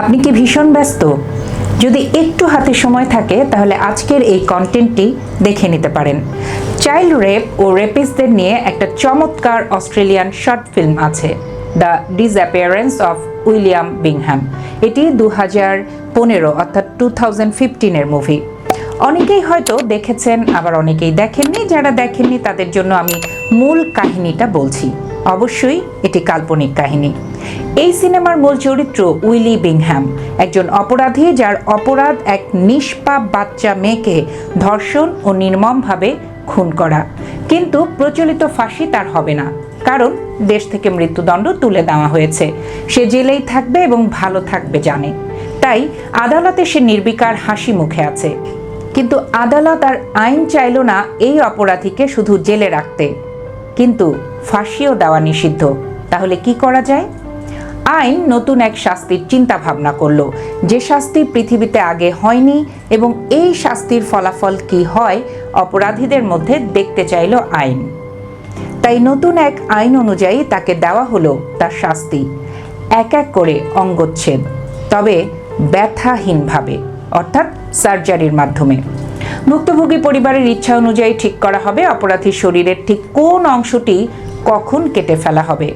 আপনি কি ভীষণ ব্যস্ত? যদি একটু হাতে সময় থাকে তাহলে আজকের এই কন্টেন্টটি দেখে নিতে পারেন। চাইল্ড রেপ ও রেপিস্টদের নিয়ে একটা চমৎকার অস্ট্রেলিয়ান শর্ট ফিল্ম আছে, the disappearance of William Bingham. এটি 2015 অর্থাৎ 2015-এর মুভি। অনেকেই হয়তো দেখেছেন, আবার অনেকেই দেখেননি। যারা দেখেননি তাদের জন্য আমি মূল কাহিনীটা বলছি। অবশ্যই এটি কাল্পনিক কাহিনী। এই সিনেমার মূল চরিত্র উইলি বিংহ্যাম, একজন অপরাধী যার অপরাধ এক নিষ্পাপ বাচ্চা মেয়েকে ধর্ষণ ও নির্মমভাবে খুন করা। কিন্তু প্রচলিত ফাঁসি তার হবে না, কারণ দেশ থেকে মৃত্যুদণ্ড তুলে দেওয়া হয়েছে। সে জেলেই থাকবে এবং ভালো থাকবে জানে। তাই আদালতে সে নির্বিকার হাসি মুখে আছে। কিন্তু আদালত আর আইন চাইল না এই অপরাধীকে শুধু জেলে রাখতে, কিন্তু ফাঁসিও দেওয়া নিষিদ্ধ। তাহলে কি করা যায়? আইন নতুন এক শাস্তির চিন্তা ভাবনা করলো, যে শাস্তি পৃথিবীতে আগে হয়নি, এবং এই শাস্তির ফলাফল কি হয় অপরাধীদের মধ্যে দেখতে চাইল আইন। তাই নতুন এক আইন অনুযায়ী তাকে দেওয়া হলো তার শাস্তি, এক এক করে অঙ্গচ্ছেদ, তবে ব্যথাহীনভাবে, অর্থাৎ সার্জারির মাধ্যমে। ভুক্তভোগী পরিবারের ইচ্ছা অনুযায়ী ঠিক করা হবে অপরাধীর শরীরের ঠিক কোন অংশটি কখন কেটে ফেলা হবে।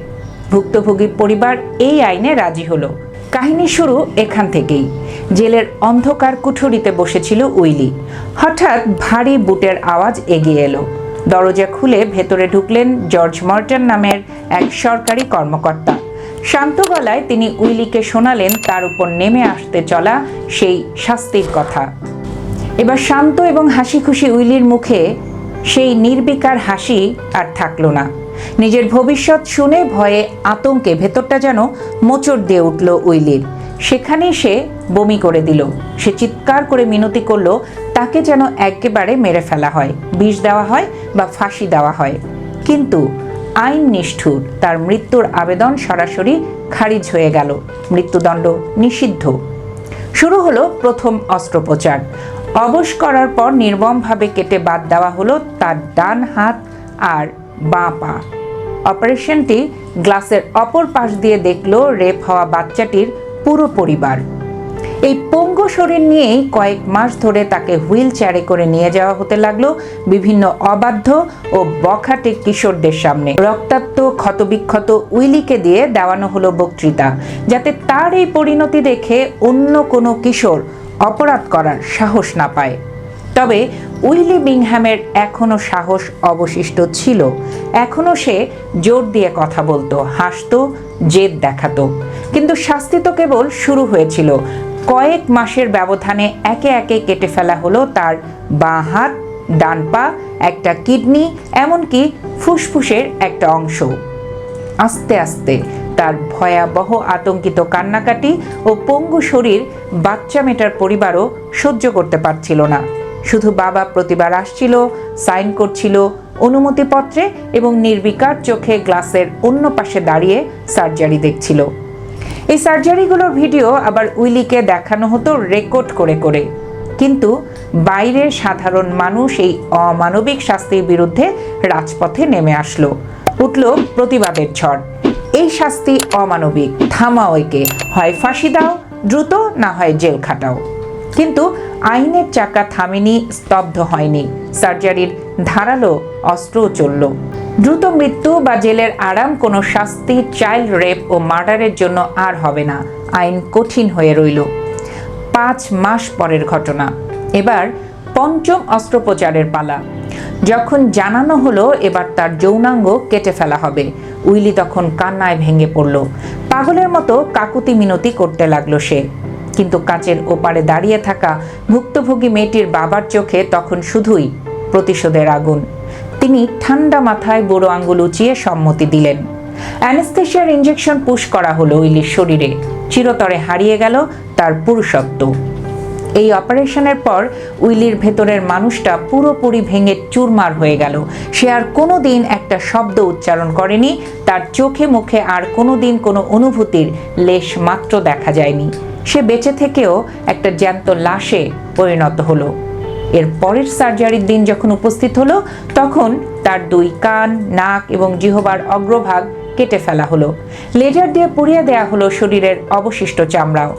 ভুক্তভোগী পরিবার এই আইনে রাজি হলো। কাহিনী শুরু এখান থেকেই। জেলের অন্ধকার কুঠুরিতে বসেছিল উইলি। হঠাৎ ভারী বুটের আওয়াজ এগিয়ে এলো। দরজা খুলে ভেতরে ঢুকলেন জর্জ মর্টন নামের এক সরকারি কর্মকর্তা। শান্ত গলায় তিনি উইলিকে শোনালেন তার উপর নেমে আসতে চলা সেই শাস্তির কথা। এবার শান্ত এবং হাসি খুশি উইলির মুখে সেই নির্বিকার হাসি আর থাকলো না। নিজের ভবিষ্যৎ শুনে ভয়ে আতঙ্কে ভেতরটা যেন মোচড় দিয়ে উঠল উইলির। সেখানেই সে বমি করে দিল। সে চিৎকার করে মিনতি করলো তাকে যেন একেবারে মেরে ফেলা হয়, বিষ দেওয়া হয় বা ফাঁসি দেওয়া হয়। কিন্তু আইন নিষ্ঠুর, তার মৃত্যুর আবেদন সরাসরি খারিজ হয়ে গেল। মৃত্যুদণ্ড নিষিদ্ধ। শুরু হলো প্রথম অস্ত্রোপচার। অবশ করার পর নির্মমভাবে কেটে বাদ দেওয়া হলো তার ডান হাত আর বাঁ পা। অপারেশনটি গ্লাসের অপর পাশ দিয়ে দেখল রেপ হওয়া বাচ্চাটির পুরো পরিবার। এই পঙ্গু শরীর নিয়েই কয়েক মাস ধরে তাকে হুইল চেয়ারে করে নিয়ে যাওয়া হতে লাগলো বিভিন্ন অবাধ্য ও বখাটে কিশোরদের সামনে। রক্তাক্ত ক্ষতবিক্ষত উইলিকে দিয়ে দেওয়ানো হলো বক্তৃতা, যাতে তার এই পরিণতি দেখে অন্য কোনো কিশোর অপরাধ করার সাহস না পায়। তবে উইলি বিংহ্যামের এখনো সাহস অবশিষ্ট ছিল। এখনো সে জোর দিয়ে কথা বলতো, হাসতো, জেদ দেখাতো। কিন্তু শাস্তি তো কেবল শুরু হয়েছিল। কয়েক মাসের ব্যবধানে একে একে কেটে ফেলা হলো তার বাঁ হাত, ডান পা, একটা কিডনি, এমনকি ফুসফুসের একটা অংশ। আস্তে আস্তে তার ভয়াবহ আতঙ্কিত কান্নাকাটি ও পঙ্গু শরীর বাচ্চা মেয়েটার পরিবারও সহ্য করতে পারছিল না। শুধু বাবা প্রতিবার আসছিল, সাইন করছিল অনুমতিপত্রে এবং নির্বিকার চোখে গ্লাসের অন্য পাশে দাঁড়িয়ে সার্জারি দেখছিল। এই সার্জারিগুলোর ভিডিও আবার উইলিকে দেখানো হতো রেকর্ড করে করে। কিন্তু বাইরের সাধারণ মানুষ এই অমানবিক শাস্তির বিরুদ্ধে রাজপথে নেমে আসলো। উঠল প্রতিবাদের ঝড়। এই শাস্তি অমানবিক, থামাও একে, হয় ফাঁসি দাও দ্রুত, না হয় জেল খাটাও। কিন্তু আইনের চাকা থামেনি, স্তব্ধ হয়নি। সার্জারির ধারালো অস্ত্রও চলল। দ্রুত মৃত্যু বা জেলের আরাম কোনো শাস্তি চাইল্ড রেপ ও মার্ডারের জন্য আর হবে না। আইন কঠিন হয়ে রইল। 5 মাস পরের ঘটনা। এবার পঞ্চম অস্ত্রোপচারের পালা। যখন জানানো হলো এবার তার যৌনাঙ্গ কেটে ফেলা হবে, উইলি তখন কান্নায় ভেঙে পড়ল। পাগলের মতো কাকুতি মিনতি করতে লাগলো সে। কিন্তু কাচের ওপারে দাঁড়িয়ে থাকা ভুক্তভোগী মেয়েটির বাবার চোখে তখন শুধুই প্রতিশোধের আগুন। তিনি ঠান্ডা মাথায় বুড়ো আঙ্গুল উঁচিয়ে সম্মতি দিলেন। অ্যানেস্থেশিয়ার ইঞ্জেকশন পুশ করা হলো উইলির শরীরে। চিরতরে হারিয়ে গেল তার পুরুষত্ব। এই অপারেশনের পর উইলির ভেতরের মানুষটা পুরোপুরি ভেঙে চুরমার হয়ে গেল। সে আর কোনো দিন একটা শব্দ উচ্চারণ করেনি। তার চোখে মুখে আর কোনো দিন কোনো অনুভূতির লেশ মাত্র দেখা যায়নি। সে বেঁচে থেকেও একটা জ্যান্ত লাশে পরিণত হলো। এর পরের সার্জারির দিন যখন উপস্থিত হলো, তখন তার 2 কান, নাক এবং জিহ্বার অগ্রভাগ কেটে ফেলা হলো। লেজার দিয়ে পুড়িয়ে দেয়া হলো শরীরের অবশিষ্ট চামড়াও।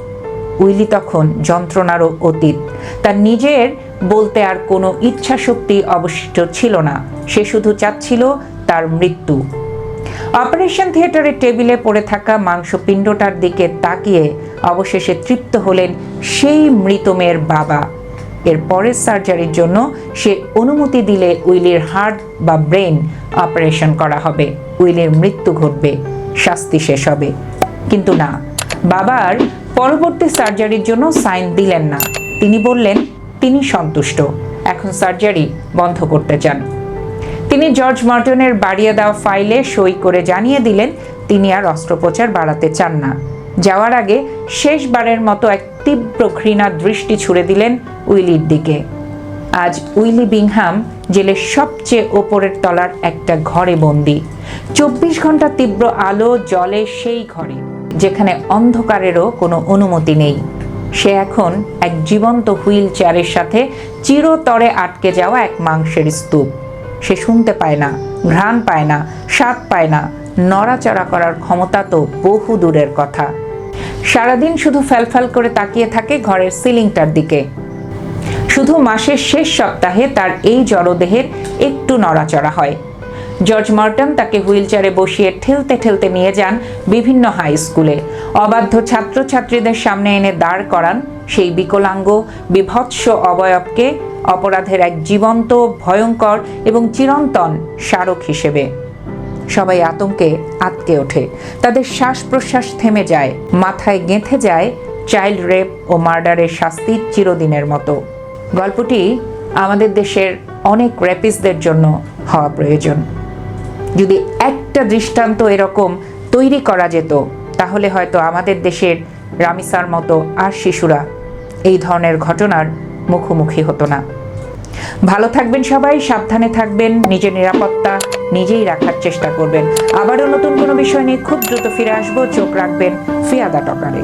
উইলি তখন যন্ত্রণারও অতীত। তার নিজের বলতে আর কোনো ইচ্ছা শক্তি অবশিষ্ট ছিল না। সে শুধু চাচ্ছিল তার মৃত্যু। অপারেশন থিয়েটারের টেবিলে পড়ে থাকা মাংসপিণ্ডটার দিকে তাকিয়ে অবশেষে তৃপ্ত হলেন সেই মৃত মেয়ের বাবা। এর পরের সার্জারির জন্য সে অনুমতি দিলে উইলির হার্ট বা ব্রেন অপারেশন করা হবে, উইলির মৃত্যু ঘটবে, শাস্তি শেষ হবে। কিন্তু না, বাবার পরবর্তী সার্জারির জন্য সাইন দিলেন না। তিনি বললেন তিনি সন্তুষ্ট, এখন সার্জারি বন্ধ করতে চান। তিনি জর্জ মর্টনের বাড়িয়ে দেওয়া ফাইলে সই করে জানিয়ে দিলেন তিনি আর অস্ত্রোপচার বাড়াতে চান না। যাওয়ার আগে শেষবারের মতো এক তীব্র ঘৃণার দৃষ্টি ছুড়ে দিলেন উইলির দিকে। আজ উইলি বিংহাম জেলের সবচেয়ে ওপরের তলার একটা ঘরে বন্দি। 24 ঘন্টা তীব্র আলো জ্বলে সেই ঘরে, যেখানে অন্ধকারেরও কোনো অনুমতি নেই। সে এখন এক জীবন্ত হুইল চেয়ারের সাথে চিরতরে আটকে যাওয়া এক মাংসের স্তূপ। সে শুনতে পায় না, ঘ্রাণ পায় না, স্বাদ পায় না, নড়াচড়া করার ক্ষমতা তো বহু দূরের কথা। সারাদিন শুধু ফ্যালফ্যাল করে তাকিয়ে থাকে ঘরের সিলিংটার দিকে। শুধু মাসের শেষ সপ্তাহে তার এই জড়দেহের একটু নড়াচড়া হয়। জর্জ মর্টন তাকে হুইলচেয়ারে বসিয়ে ঠেলতে ঠেলতে নিয়ে যান বিভিন্ন হাই স্কুলে। অবাধ্য ছাত্রছাত্রীদের সামনে এনে দাঁড় করান সেই বিকলাঙ্গ বিভৎস অবয়বকে অপরাধের এক জীবন্ত, ভয়ঙ্কর এবং চিরন্তন স্মারক হিসেবে। সবাই আতঙ্কে আটকে ওঠে, তাদের শ্বাস প্রশ্বাস থেমে যায়, মাথায় গেঁথে যায় চাইল্ড রেপ ও মার্ডারের শাস্তি চিরদিনের মতো। গল্পটি আমাদের দেশের অনেক রেপিস্টদের জন্য হওয়া প্রয়োজন। যদি একটা দৃষ্টান্ত এরকম তৈরি করা যেত, তাহলে হয়তো আমাদের দেশের রামিসার মতো আর শিশুরা এই ধরনের ঘটনার মুখোমুখি হতো না। ভালো থাকবেন সবাই, সাবধানে থাকবেন, নিজের নিরাপত্তা নিজেই রাখার চেষ্টা করবেন। আবারও নতুন কোনো বিষয় নিয়ে খুব দ্রুত ফিরে আসবো। চোখ রাখবেন ফিয়াদা টকারে।